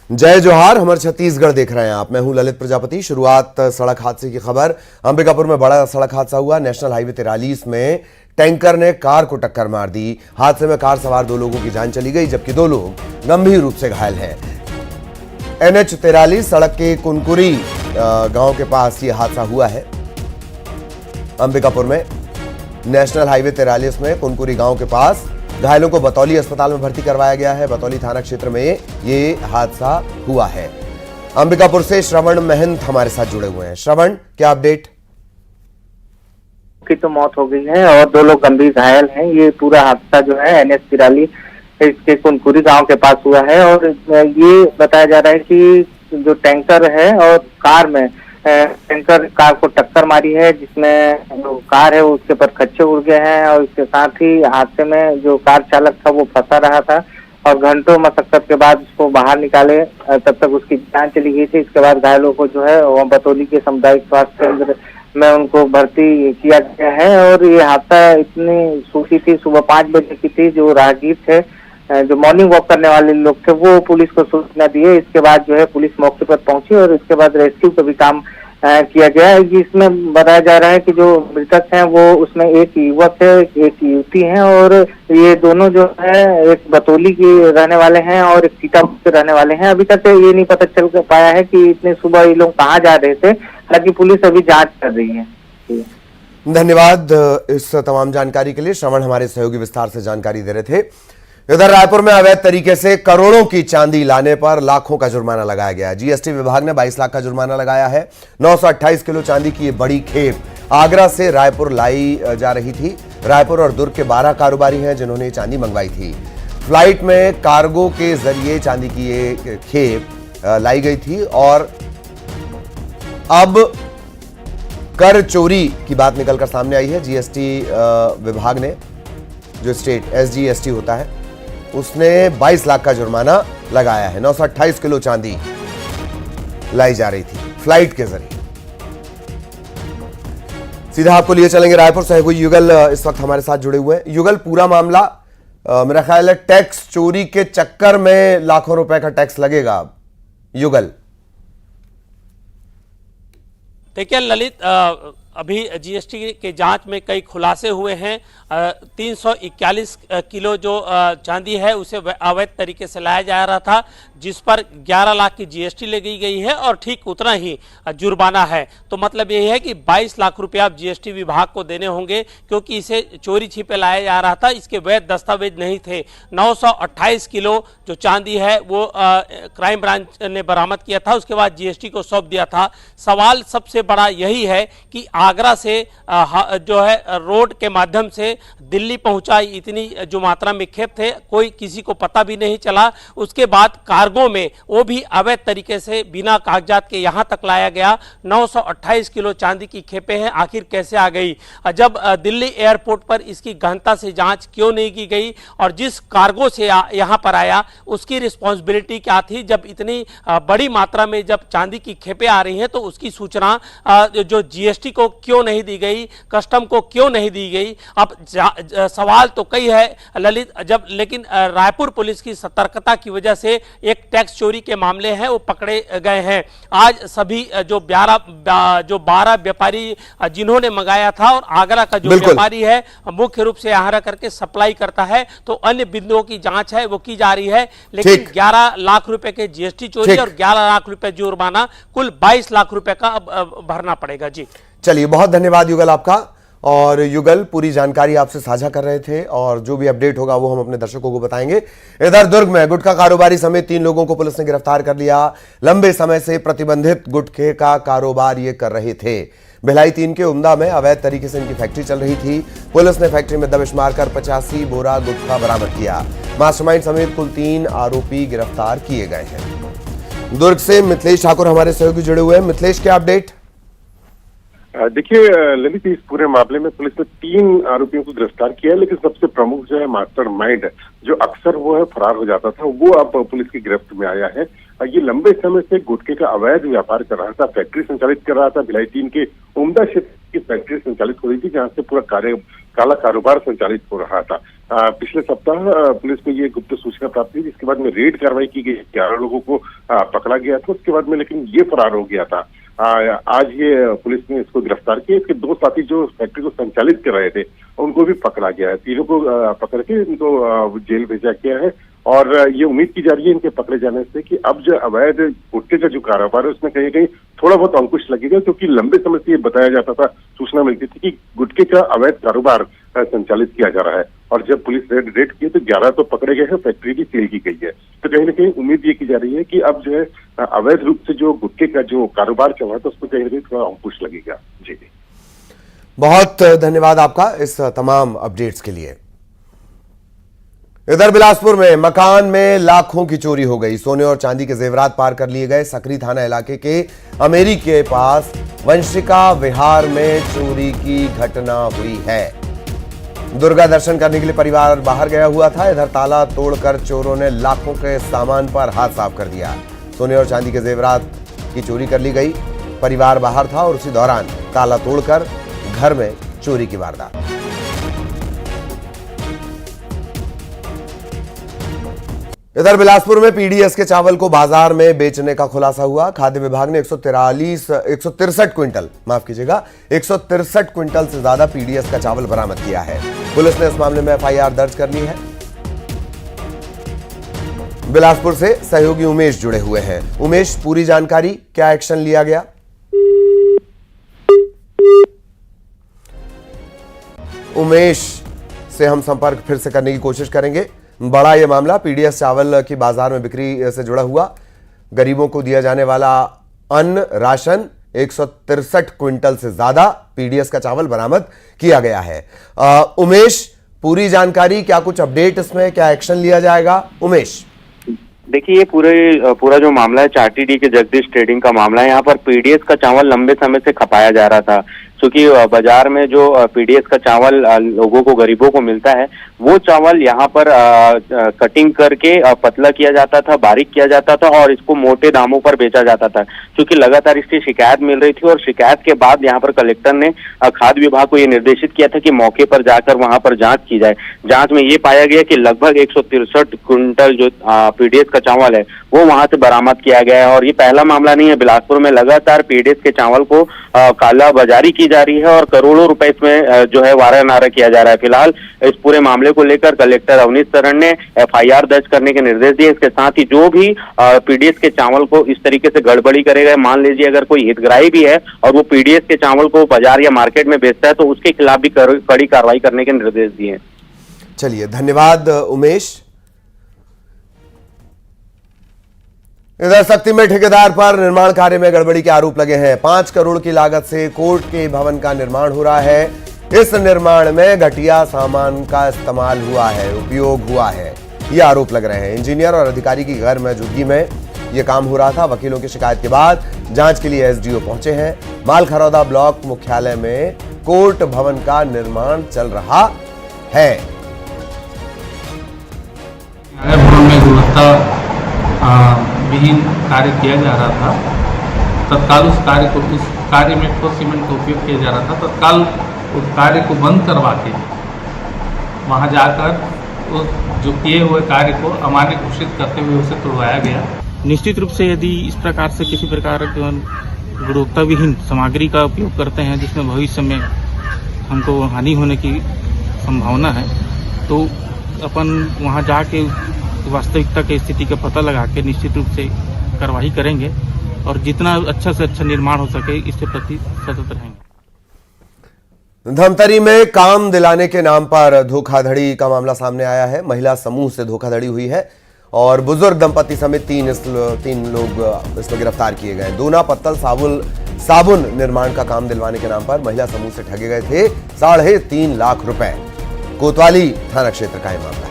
जय जोहार, हमारे छत्तीसगढ़ देख रहे हैं आप। मैं हूं ललित प्रजापति। शुरुआत सड़क हादसे की खबर। अंबिकापुर में बड़ा सड़क हादसा हुआ। नेशनल हाईवे 43 में टैंकर ने कार को टक्कर मार दी। हादसे में कार सवार 2 लोगों की जान चली गई, जबकि 2 लोग गंभीर रूप से घायल हैं। NH 43 सड़क के कुनकुरी गांव के पास ये हादसा हुआ है। अंबिकापुर में नेशनल हाईवे 43 में कुनकुरी गांव के पास घायलों को बतौली अस्पताल में भर्ती करवाया गया है। बतौली थाना क्षेत्र में ये हादसा हुआ है। अंबिकापुर से श्रवण महंत हमारे साथ जुड़े हुए हैं। श्रवण, क्या अपडेट? की तो मौत हो गई है और 2 लोग गंभीर घायल हैं। ये पूरा हादसा जो है NH 43 इसके कुनकुरी गांव के पास हुआ है और ये बताया जा रहा है कि जो टैंकर है और कार में टैंकर कार को टक्कर मारी है, जिसमें जो कार है उसके ऊपर खच्चे उड़ गए हैं और इसके साथ ही हादसे में जो कार चालक था वो फंसा रहा था और घंटों मशक्कत के बाद उसको बाहर निकाले, तब तक उसकी जान चली गई थी। इसके बाद घायलों को जो है वो बतौली के सामुदायिक स्वास्थ्य केंद्र में उनको भर्ती किया गया है। और ये हादसा इतनी सूखी थी, सुबह 5 बजे की थी। जो राहगीर थे, जो मॉर्निंग वॉक करने वाले लोग थे, वो पुलिस को सूचना दिए। इसके बाद जो है पुलिस मौके पर पहुंची और इसके बाद रेस्क्यू का भी काम किया गया है। इसमें बताया जा रहा है कि जो मृतक हैं वो उसमें एक युवक है, एक युवती है और ये दोनों जो है एक बतौली के रहने वाले हैं और एक सीतापुर के रहने वाले हैं। अभी तक ये नहीं पता चल पाया है कि इतने सुबह ये लोग कहाँ जा रहे थे, हालांकि पुलिस अभी जांच कर रही है। धन्यवाद इस तमाम जानकारी के लिए। श्रवण हमारे सहयोगी विस्तार से जानकारी दे रहे थे। इधर रायपुर में अवैध तरीके से करोड़ों की चांदी लाने पर लाखों का जुर्माना लगाया गया। GST विभाग ने 22 लाख का जुर्माना लगाया है। 928 किलो चांदी की ये बड़ी खेप आगरा से रायपुर लाई जा रही थी। रायपुर और दुर्ग के 12 कारोबारी हैं जिन्होंने चांदी मंगवाई थी। फ्लाइट में कार्गो के जरिए चांदी की ये खेप लाई गई थी और अब कर चोरी की बात निकलकर सामने आई है। GST विभाग ने, जो स्टेट SGST होता है, उसने 22 लाख का जुर्माना लगाया है। 928 किलो चांदी लाई जा रही थी फ्लाइट के जरिए। सीधा आपको लिए चलेंगे रायपुर। सहयोगी युगल इस वक्त हमारे साथ जुड़े हुए हैं। युगल, पूरा मामला मेरा ख्याल है टैक्स चोरी के चक्कर में लाखों रुपए का टैक्स लगेगा। युगल, देखिए ललित, अभी GST के जांच में कई खुलासे हुए हैं। 341 किलो जो चांदी है उसे अवैध तरीके से लाया जा रहा था, जिस पर 11 लाख की GST लगी गई है और ठीक उतना ही जुर्माना है। तो मतलब यही है कि 22 लाख रुपया अब GST विभाग को देने होंगे, क्योंकि इसे चोरी छिपे लाया जा रहा था। इसके वैध दस्तावेज नहीं थे। 928 किलो जो चांदी है वो क्राइम ब्रांच ने बरामद किया था, उसके बाद GST को सौंप दिया था। सवाल सबसे बड़ा यही है कि आगरा से जो है रोड के माध्यम से दिल्ली पहुंचा इतनी जो मात्रा में खेप थे, कोई किसी को पता भी नहीं चला। उसके बाद कार्गो में वो भी अवैध तरीके से बिना कागजात के यहां तक लाया गया। 928 किलो चांदी की खेपें हैं, आखिर कैसे आ गई? जब दिल्ली एयरपोर्ट पर इसकी गहनता से जांच क्यों नहीं की गई और जिस कार्गो से यहां पर आया उसकी रिस्पॉन्सिबिलिटी क्या थी? जब इतनी बड़ी मात्रा में जब चांदी की खेपें आ रही हैं तो उसकी सूचना जो GST को क्यों नहीं दी गई, कस्टम को क्यों नहीं दी गई? अब सवाल तो कई है ललित, लेकिन रायपुर पुलिस की सतर्कता की वजह से एक टैक्स चोरी के मामले हैं वो पकड़े गए हैं। आज सभी जो 12 व्यापारी जिन्होंने मंगाया था, और आगरा का जो व्यापारी है मुख्य रूप से यहाँ करके सप्लाई करता है, तो अन्य बिंदुओं की जांच है वो की जा रही है। लेकिन 11 लाख रुपए के GST चोरी और 11 लाख रुपए जुर्माना, कुल 22 लाख रुपए का अब भरना पड़ेगा। जी चलिए, बहुत धन्यवाद युगल आपका। और युगल पूरी जानकारी आपसे साझा कर रहे थे और जो भी अपडेट होगा वो हम अपने दर्शकों को बताएंगे। इधर दुर्ग में गुटखा कारोबारी समेत 3 लोगों को पुलिस ने गिरफ्तार कर लिया। लंबे समय से प्रतिबंधित गुटखे का कारोबार ये कर रहे थे। भिलाई 3 के उमदा में अवैध तरीके से इनकी फैक्ट्री चल रही थी। पुलिस ने फैक्ट्री में दबिश मारकर 85 बोरा गुटखा बरामद किया। मास्टरमाइंड समेत कुल 3 आरोपी गिरफ्तार किए गए हैं। दुर्ग से मिथिलेश ठाकुर हमारे सहयोगी जुड़े हुए हैं। मिथिलेश, क्या अपडेट? देखिए ललित, इस पूरे मामले में पुलिस ने 3 आरोपियों को गिरफ्तार किया है, लेकिन सबसे प्रमुख जो है मास्टरमाइंड, जो अक्सर वो है फरार हो जाता था, वो अब पुलिस की गिरफ्त में आया है। ये लंबे समय से गुटखे का अवैध व्यापार कर रहा था, फैक्ट्री संचालित कर रहा था। भिलाई 3 के उमदा क्षेत्र की फैक्ट्री संचालित हो रही थी, जहां से पूरा काला कारोबार संचालित हो रहा था। पिछले सप्ताह पुलिस को ये गुप्त सूचना प्राप्त हुई, जिसके बाद में रेड कार्रवाई की गई, 11 लोगों को पकड़ा गया था। उसके बाद में लेकिन ये फरार हो गया था। आज ये पुलिस ने इसको गिरफ्तार किया। इसके 2 साथी जो फैक्ट्री को संचालित कर रहे थे उनको भी पकड़ा गया है। तीनों को पकड़ के इनको जेल भेजा गया है और ये उम्मीद की जा रही है इनके पकड़े जाने से कि अब जो अवैध गुटखे का जो कारोबार है उसमें कहीं कहीं थोड़ा बहुत अंकुश लगेगा, क्योंकि लंबे समय से ये बताया जाता था, सूचना मिलती थी कि गुटखे का अवैध कारोबार संचालित किया जा रहा है। और जब पुलिस रेड की तो 11 तो पकड़े गए हैं, फैक्ट्री भी सील की गई है। तो कहीं ना कहीं उम्मीद ये की जा रही है कि अब जो है अवैध रूप से जो गुटखे का जो कारोबार चल रहा है तो उस पर कहीं ना कहीं थोड़ा अंकुश लगेगा। जी, बहुत धन्यवाद आपका इस तमाम अपडेट्स के लिए। इधर बिलासपुर में मकान में लाखों की चोरी हो गई। सोने और चांदी के जेवरात पार कर लिए गए। सकरी थाना इलाके के अमेरी के पास वंशिका विहार में चोरी की घटना हुई है। दुर्गा दर्शन करने के लिए परिवार बाहर गया हुआ था। इधर ताला तोड़कर चोरों ने लाखों के सामान पर हाथ साफ कर दिया। सोने और चांदी के जेवरात की चोरी कर ली गई। परिवार बाहर था और उसी दौरान ताला तोड़कर घर में चोरी की वारदात। इधर बिलासपुर में पीडीएस के चावल को बाजार में बेचने का खुलासा हुआ। खाद्य विभाग ने 163 क्विंटल, माफ कीजिएगा, 163 क्विंटल से ज्यादा पीडीएस का चावल बरामद किया है। पुलिस ने इस मामले में एफआईआर दर्ज कर ली है। बिलासपुर से सहयोगी उमेश जुड़े हुए हैं। उमेश, पूरी जानकारी, क्या एक्शन लिया गया? उमेश से हम संपर्क फिर से करने की कोशिश करेंगे। बड़ा ये मामला पीडीएस चावल की बाजार में बिक्री से जुड़ा हुआ। गरीबों को दिया जाने वाला अन्न राशन 163 क्विंटल से ज्यादा पीडीएस का चावल बरामद किया गया है। उमेश, पूरी जानकारी, क्या कुछ अपडेट इसमें, क्या एक्शन लिया जाएगा? उमेश, देखिए, ये पूरा जो मामला है चार्टीडी के जगदीश ट्रेडिंग का मामला है। यहाँ पर पीडीएस का चावल लंबे समय से खपाया जा रहा था, क्योंकि बाजार में जो पीडीएस का चावल लोगों को, गरीबों को मिलता है, वो चावल यहाँ पर कटिंग करके पतला किया जाता था, बारीक किया जाता था और इसको मोटे दामों पर बेचा जाता था। क्योंकि लगातार इसकी शिकायत मिल रही थी और शिकायत के बाद यहाँ पर कलेक्टर ने खाद्य विभाग को ये निर्देशित किया था कि मौके पर जाकर वहां पर जांच की जाए। जांच में ये पाया गया कि लगभग 163 क्विंटल जो पीडीएस का चावल है वो वहां से बरामद किया गया है। और ये पहला मामला नहीं है, बिलासपुर में लगातार पीडीएस के चावल को काला बाजारी की जा रही है और करोड़ों रुपए इसमें जो है वारा नारा किया जा रहा है। फिलहाल इस पूरे मामले को लेकर कलेक्टर अवनीश शरण ने एफआईआर दर्ज करने के निर्देश दिए। इसके साथ ही जो भी पीडीएस के चावल को इस तरीके से गड़बड़ी करेगा, मान लीजिए अगर कोई हितग्राही भी है और वो पीडीएस के चावल को बाजार या मार्केट में बेचता है, तो उसके खिलाफ भी कड़ी कार्रवाई करने के निर्देश दिए। चलिए, धन्यवाद उमेश। इधर शक्ति में ठेकेदार पर निर्माण कार्य में गड़बड़ी के आरोप लगे हैं। 5 करोड़ की लागत से कोर्ट के भवन का निर्माण हो रहा है। इस निर्माण में घटिया सामान का इस्तेमाल हुआ है, उपयोग हुआ है, ये आरोप लग रहे हैं। इंजीनियर और अधिकारी की गैर मौजूदगी में यह काम हो रहा था। वकीलों की शिकायत के बाद जांच के लिए एसडीओ पहुंचे हैं। मालखरौदा ब्लॉक मुख्यालय में कोर्ट भवन का निर्माण चल रहा है। विहीन कार्य किया जा रहा था। तत्काल उस कार्य में ठोस सीमेंट का उपयोग किया जा रहा था। तत्काल उस कार्य को बंद करवा के वहां जाकर उस जो किए हुए कार्य को अमान्य घोषित करते हुए उसे तोड़वाया गया। निश्चित रूप से यदि इस प्रकार से किसी प्रकार की गुणवत्ता विहीन सामग्री का उपयोग करते हैं जिसमें भविष्य में हमको हानि होने की संभावना है, तो अपन वहां जाके वास्तविकता की स्थिति का पता लगा के निश्चित रूप से कार्रवाई करेंगे और जितना अच्छा से अच्छा निर्माण हो सके इसके प्रति सतत रहेंगे। धमतरी में काम दिलाने के नाम पर धोखाधड़ी का मामला सामने आया है। महिला समूह से धोखाधड़ी हुई है और बुजुर्ग दंपति समेत तीन लोग इसमें गिरफ्तार किए गए। दोना पत्तल साबुन निर्माण का काम दिलवाने के नाम पर महिला समूह से ठगे गए थे 3.5 लाख रुपए। कोतवाली थाना क्षेत्र का यह मामला है।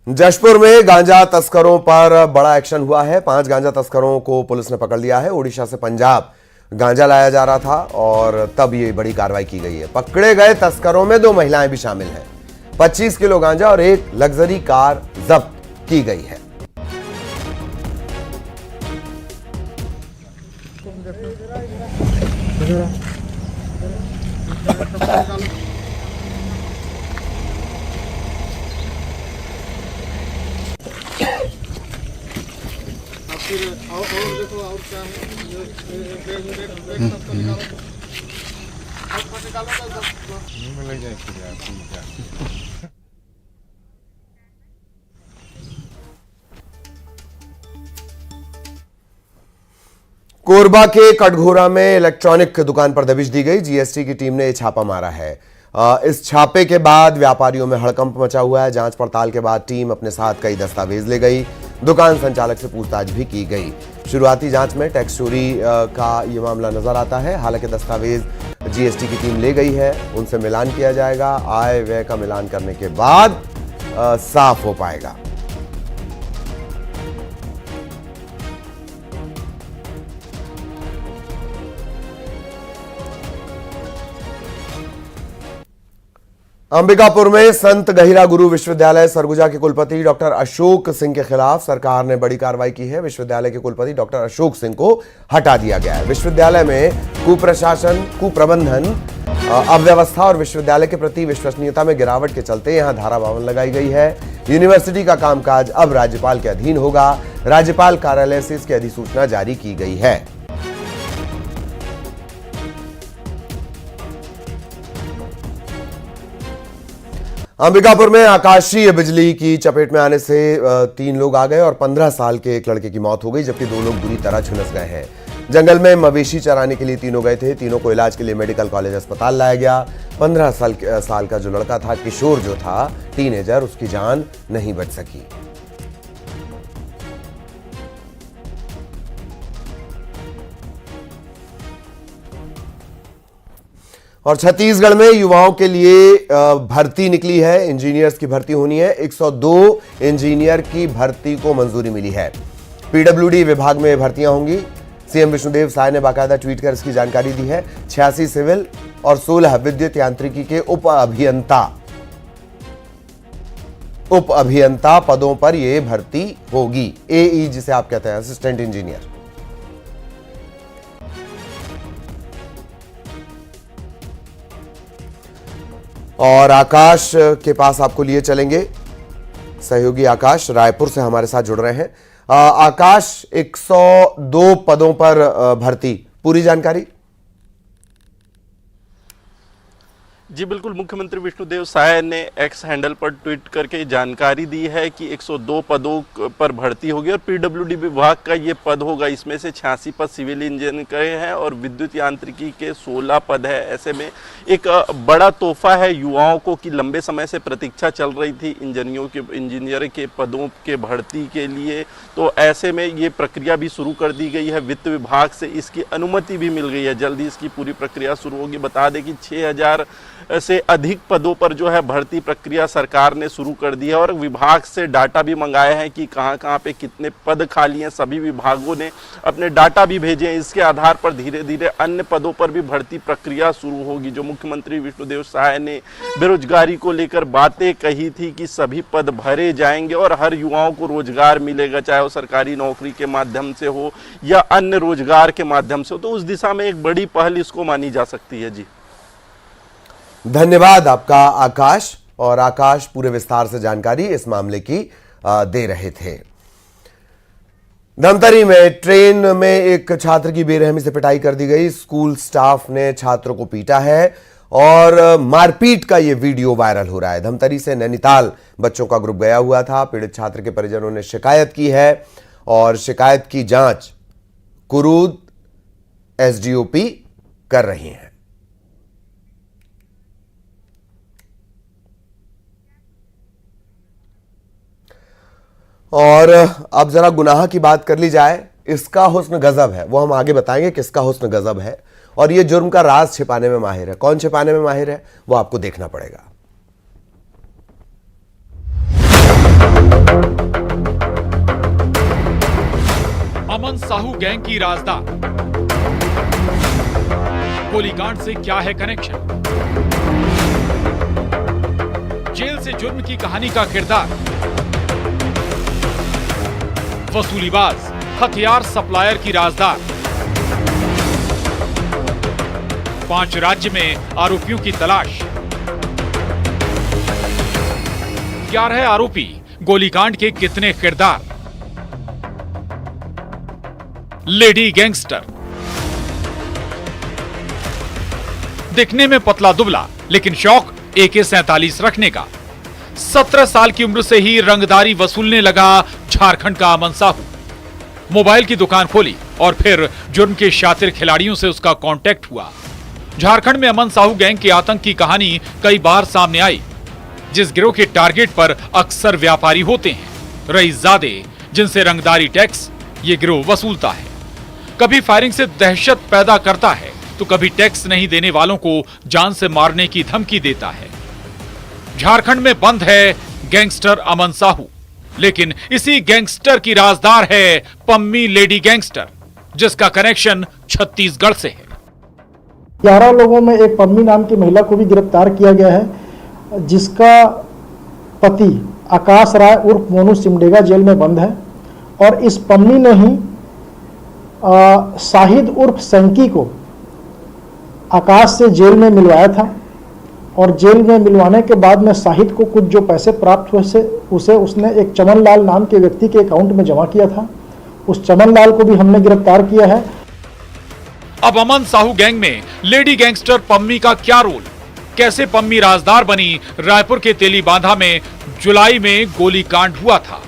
जशपुर में गांजा तस्करों पर बड़ा एक्शन हुआ है। 5 गांजा तस्करों को पुलिस ने पकड़ लिया है। ओडिशा से पंजाब गांजा लाया जा रहा था और तब ये बड़ी कार्रवाई की गई है। पकड़े गए तस्करों में 2 महिलाएं भी शामिल हैं। 25 किलो गांजा और एक लग्जरी कार जब्त की गई है। कोरबा के कटघोरा में इलेक्ट्रॉनिक दुकान पर दबिश दी गई। जीएसटी की टीम ने यह छापा मारा है। इस छापे के बाद व्यापारियों में हड़कंप मचा हुआ है। जांच पड़ताल के बाद टीम अपने साथ कई दस्तावेज ले गई। दुकान संचालक से पूछताछ भी की गई। शुरुआती जांच में टैक्स चोरी का यह मामला नजर आता है। हालांकि दस्तावेज जीएसटी की टीम ले गई है, उनसे मिलान किया जाएगा। आय व्यय का मिलान करने के बाद साफ हो पाएगा। अंबिकापुर में संत गहिरा गुरु विश्वविद्यालय सरगुजा के कुलपति डॉक्टर अशोक सिंह के खिलाफ सरकार ने बड़ी कार्रवाई की है। विश्वविद्यालय के कुलपति डॉक्टर अशोक सिंह को हटा दिया गया है। विश्वविद्यालय में कुप्रशासन, कुप्रबंधन, अव्यवस्था और विश्वविद्यालय के प्रति विश्वसनीयता में गिरावट के चलते यहां धारा 52 लगाई गई है। यूनिवर्सिटी का कामकाज अब राज्यपाल के अधीन होगा। राज्यपाल कार्यालय से इसकी अधिसूचना जारी की गई है। अंबिकापुर में आकाशीय बिजली की चपेट में आने से 3 लोग आ गए और 15 साल के एक लड़के की मौत हो गई, जबकि 2 लोग बुरी तरह झुलस गए हैं। जंगल में मवेशी चराने के लिए तीनों गए थे। तीनों को इलाज के लिए मेडिकल कॉलेज अस्पताल लाया गया। 15 साल का जो लड़का था, किशोर जो था, टीनेजर, उसकी जान नहीं बच सकी। और छत्तीसगढ़ में युवाओं के लिए भर्ती निकली है। इंजीनियर्स की भर्ती होनी है। 102 इंजीनियर की भर्ती को मंजूरी मिली है। पीडब्ल्यूडी विभाग में भर्तियां होंगी। सीएम विष्णुदेव साय ने बाकायदा ट्वीट कर इसकी जानकारी दी है। 86 सिविल और 16 विद्युत यांत्रिकी के उप अभियंता पदों पर यह भर्ती होगी। एई जिसे आप कहते हैं, असिस्टेंट इंजीनियर। और आकाश के पास आपको लिए चलेंगे। सहयोगी आकाश रायपुर से हमारे साथ जुड़ रहे हैं। आकाश, 102 पदों पर भर्ती, पूरी जानकारी। जी बिल्कुल, मुख्यमंत्री विष्णुदेव साय ने एक्स हैंडल पर ट्वीट करके जानकारी दी है कि 102 पदों पर भर्ती होगी और पीडब्ल्यूडी विभाग का ये पद होगा। इसमें से 86 पद सिविल इंजीनियर के हैं और विद्युत यांत्रिकी के 16 पद है। ऐसे में एक बड़ा तोहफा है युवाओं को कि लंबे समय से प्रतीक्षा चल रही थी इंजीनियर के पदों के भर्ती के लिए, तो ऐसे में ये प्रक्रिया भी शुरू कर दी गई है। वित्त विभाग से इसकी अनुमति भी मिल गई है। जल्दी इसकी पूरी प्रक्रिया शुरू होगी। बता दें कि 6000 से अधिक पदों पर जो है भर्ती प्रक्रिया सरकार ने शुरू कर दी है और विभाग से डाटा भी मंगाए हैं कि कहां पे कितने पद खाली हैं। सभी विभागों ने अपने डाटा भी भेजे हैं। इसके आधार पर धीरे धीरे अन्य पदों पर भी भर्ती प्रक्रिया शुरू होगी। जो मुख्यमंत्री विष्णुदेव साय ने बेरोजगारी को लेकर बातें कही थी कि सभी पद भरे जाएंगे और हर युवाओं को रोजगार मिलेगा, चाहे वो सरकारी नौकरी के माध्यम से हो या अन्य रोजगार के माध्यम से हो, तो उस दिशा में एक बड़ी पहल इसको मानी जा सकती है। जी धन्यवाद आपका आकाश। और आकाश पूरे विस्तार से जानकारी इस मामले की दे रहे थे। धमतरी में ट्रेन में एक छात्र की बेरहमी से पिटाई कर दी गई। स्कूल स्टाफ ने छात्रों को पीटा है और मारपीट का यह वीडियो वायरल हो रहा है। धमतरी से नैनीताल बच्चों का ग्रुप गया हुआ था। पीड़ित छात्र के परिजनों ने शिकायत की है और शिकायत की जांच कुरूद एसडीओपी कर रही हैं। और अब जरा गुनाह की बात कर ली जाए। इसका हुस्न गजब है, वो हम आगे बताएंगे किसका हुस्न गजब है। और ये जुर्म का राज छिपाने में माहिर है। कौन छिपाने में माहिर है वो आपको देखना पड़ेगा। अमन साहू गैंग की राजदार, गोलीकांड से क्या है कनेक्शन? जेल से से जुर्म की कहानी का किरदार, वसूलीबाज, हथियार सप्लायर की राजदार। 5 राज्य में आरोपियों की तलाश। 11 आरोपी, गोलीकांड के कितने किरदार। लेडी गैंगस्टर, दिखने में पतला दुबला लेकिन शौक AK-47 रखने का। 17 साल की उम्र से ही रंगदारी वसूलने लगा झारखंड का अमन साहू। मोबाइल की दुकान खोली और फिर जुर्म के शातिर खिलाड़ियों से उसका कांटेक्ट हुआ। झारखंड में अमन साहू गैंग के आतंक की कहानी कई बार सामने आई, जिस गिरोह के टारगेट पर अक्सर व्यापारी होते हैं, रईसजादे, जिनसे रंगदारी टैक्स ये गिरोह वसूलता है। कभी फायरिंग से दहशत पैदा करता है तो कभी टैक्स नहीं देने वालों को जान से मारने की धमकी देता है। झारखंड में बंद है गैंगस्टर अमन साहू, लेकिन इसी गैंगस्टर की राजदार है पम्मी लेडी गैंगस्टर, जिसका कनेक्शन छत्तीसगढ़ से है। 11 लोगों में एक पम्मी नाम की महिला को भी गिरफ्तार किया गया है, जिसका पति आकाश राय उर्फ मोनू सिमडेगा जेल में बंद है। और इस पम्मी ने ही शाहिद उर्फ सैंकी को आकाश से जेल में मिलवाया था, और जेल में मिलवाने के बाद में शाहिद को कुछ जो पैसे प्राप्त हुए उसे उसने एक चमन लाल नाम के व्यक्ति के अकाउंट में जमा किया था। उस चमन लाल को भी हमने गिरफ्तार किया है। अब अमन साहू गैंग में लेडी गैंगस्टर पम्मी का क्या रोल, कैसे पम्मी राजदार बनी। रायपुर के तेलीबांधा में जुलाई में गोलीकांड हुआ था,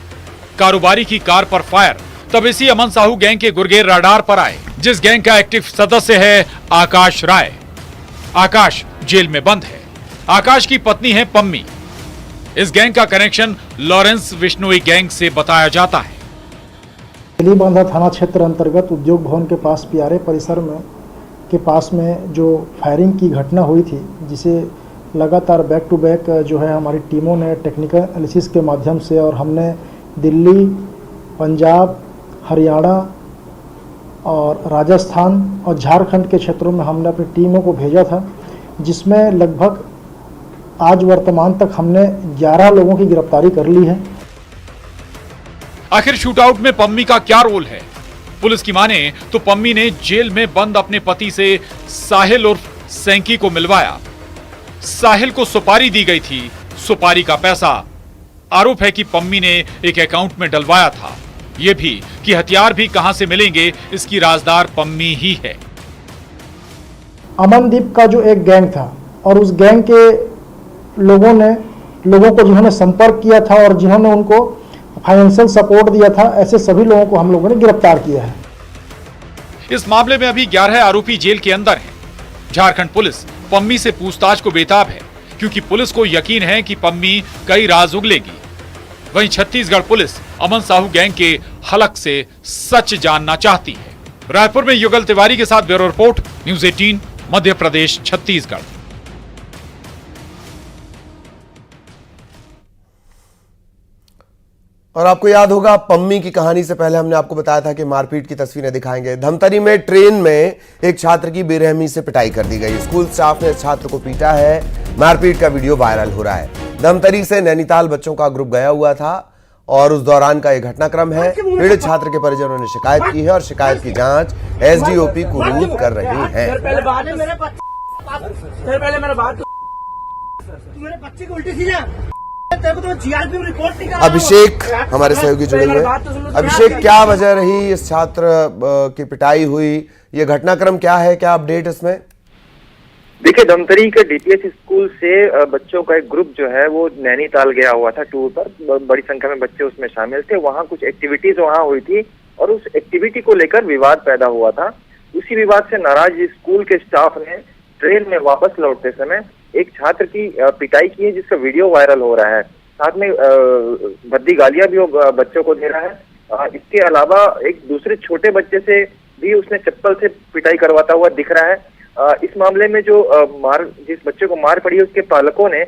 कारोबारी की कार पर फायर, तब इसी अमन साहू गैंग के गुर्गेर राडार पर आए, जिस गैंग का एक्टिव सदस्य है आकाश राय। आकाश जेल में बंद है। आकाश की पत्नी है पम्मी। इस गैंग का कनेक्शन लॉरेंस विश्नोई गैंग से बताया जाता है। तेलीबांधा थाना क्षेत्र अंतर्गत उद्योग भवन के पास पियारे परिसर में के पास में जो फायरिंग की घटना हुई थी, जिसे लगातार बैक टू बैक जो है हमारी टीमों ने टेक्निकल एनालिसिस के माध्यम से, और हमने दिल्ली, पंजाब, हरियाणा और राजस्थान और झारखंड के क्षेत्रों में हमने अपनी टीमों को भेजा था, जिसमें लगभग आज वर्तमान तक हमने 11 लोगों की गिरफ्तारी कर ली है। आखिर शूटआउट में पम्मी का क्या रोल है? पुलिस की माने तो पम्मी ने जेल में बंद अपने पति से साहिल उर्फ सैंकी को मिलवाया। साहिल को सुपारी दी गई थी, सुपारी का पैसा आरोप है कि पम्मी ने एक अकाउंट में डलवाया था। यह भी कि हथियार भी कहां से मिलेंगे, इसकी राजदार पम्मी ही है। अमनदीप का जो एक गैंग था, और उस गैंग के लोगों को जिन्होंने संपर्क किया था और जिन्होंने उनको फाइनेंशियल सपोर्ट दिया था, ऐसे सभी लोगों को हम लोगों ने गिरफ्तार किया है। इस मामले में अभी 11 आरोपी जेल के अंदर हैं। झारखंड पुलिस पम्मी से पूछताछ को बेताब है, क्योंकि पुलिस को यकीन है कि पम्मी कई राज उगलेगी। वहीं छत्तीसगढ़ पुलिस अमन साहू गैंग के हलक से सच जानना चाहती है। रायपुर में युगल तिवारी के साथ bureau report, news 18, Madhya Pradesh, Chhattisgarh. और आपको याद होगा, पम्मी की कहानी से पहले हमने आपको बताया था कि मारपीट की तस्वीरें दिखाएंगे। धमतरी में ट्रेन में एक छात्र की बेरहमी से पिटाई कर दी गई। स्कूल स्टाफ ने छात्र को पीटा है। मारपीट का वीडियो वायरल हो रहा है। धमतरी से नैनीताल बच्चों का ग्रुप गया हुआ था और उस दौरान का यह घटनाक्रम है। पीड़ित छात्र के परिजनों ने शिकायत की है और शिकायत की जांच SDOP कुरूद कर रही है। अभिषेक हमारे सहयोगी जुड़े हुए। अभिषेक, क्या वजह रही इस छात्र की पिटाई हुई? ये घटनाक्रम क्या है, क्या अपडेट इसमें? देखिए, धमतरी के DPS स्कूल से बच्चों का एक ग्रुप जो है वो नैनीताल गया हुआ था टूर पर। बड़ी संख्या में बच्चे उसमें शामिल थे। वहाँ कुछ एक्टिविटीज वहाँ हुई थी और उस एक्टिविटी को लेकर विवाद पैदा हुआ था। उसी विवाद से नाराज स्कूल के स्टाफ ने ट्रेन में वापस लौटते समय एक छात्र की पिटाई की है, जिसका वीडियो वायरल हो रहा है। साथ में भद्दी गालियां भी बच्चों को दे रहा है। इसके अलावा एक दूसरे छोटे बच्चे से भी उसने चप्पल से पिटाई करवाता हुआ दिख रहा है। इस मामले में जो जिस बच्चे को मार पड़ी है, उसके पालकों ने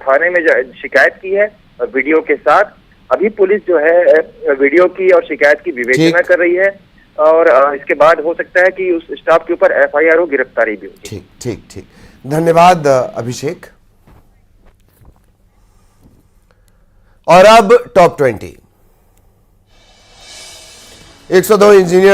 थाने में शिकायत की है वीडियो के साथ। अभी पुलिस जो है वीडियो की और शिकायत की विवेचना कर रही है और इसके बाद हो सकता है कि उस स्टाफ के ऊपर FIR हो, गिरफ्तारी भी होगी। ठीक। धन्यवाद अभिषेक। और अब टॉप 20। 102 इंजीनियर